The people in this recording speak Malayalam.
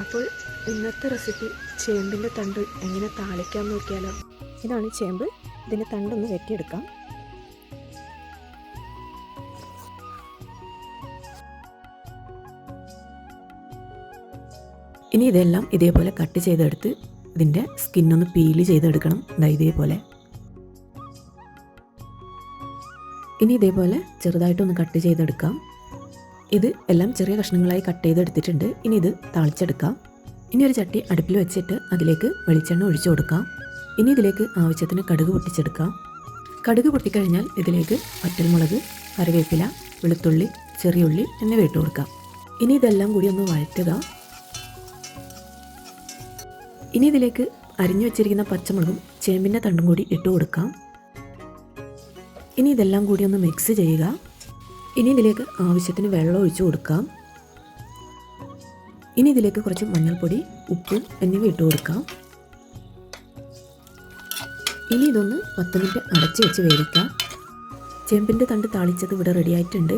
അപ്പോൾ ഇന്നത്തെ റെസിപ്പി ചേമ്പിൻ്റെ തണ്ട് എങ്ങനെ താളിക്കാൻ നോക്കിയാലോ. ഇതാണ് ചേമ്പ്. ഇതിൻ്റെ തണ്ടൊന്ന് വെട്ടിയെടുക്കാം. ഇനി ഇതെല്ലാം ഇതേപോലെ കട്ട് ചെയ്തെടുത്ത് ഇതിൻ്റെ സ്കിന്നൊന്ന് പീല് ചെയ്തെടുക്കണം. ഇതേപോലെ. ഇനി ഇതേപോലെ ചെറുതായിട്ടൊന്ന് കട്ട് ചെയ്തെടുക്കാം. ഇത് എല്ലാം ചെറിയ കഷ്ണങ്ങളായി കട്ട് ചെയ്തെടുത്തിട്ടുണ്ട്. ഇനി ഇത് താളിച്ചെടുക്കാം. ഇനി ഒരു ചട്ടി അടുപ്പിൽ വെച്ചിട്ട് അതിലേക്ക് വെളിച്ചെണ്ണ ഒഴിച്ചു കൊടുക്കാം. ഇനി ഇതിലേക്ക് ആവശ്യത്തിന് കടുക് പൊട്ടിച്ചെടുക്കാം. കടുക് പൊട്ടിക്കഴിഞ്ഞാൽ ഇതിലേക്ക് വറ്റൽമുളക്, കറിവേപ്പില, വെളുത്തുള്ളി, ചെറിയുള്ളി എന്നിവ ഇട്ട് കൊടുക്കാം. ഇനി ഇതെല്ലാം കൂടി ഒന്ന് വഴറ്റുക. ഇനി ഇതിലേക്ക് അരിഞ്ഞു വെച്ചിരിക്കുന്ന പച്ചമുളകും ചേമ്പിൻ്റെ തണ്ടും കൂടി ഇട്ട് കൊടുക്കാം. ഇനി ഇതെല്ലാം കൂടി ഒന്ന് മിക്സ് ചെയ്യുക. ഇനി ഇതിലേക്ക് ആവശ്യത്തിന് വെള്ളം ഒഴിച്ചു കൊടുക്കാം. ഇനി ഇതിലേക്ക് കുറച്ച് മഞ്ഞൾപ്പൊടി, ഉപ്പ് എന്നിവ ഇട്ട് കൊടുക്കാം. ഇനി ഇതൊന്ന് 10 മിനിറ്റ് അടച്ചു വെച്ച് വേവിക്കാം. ചേമ്പിൻ്റെ തണ്ട് താളിച്ചത് ഇവിടെ റെഡി ആയിട്ടുണ്ട്.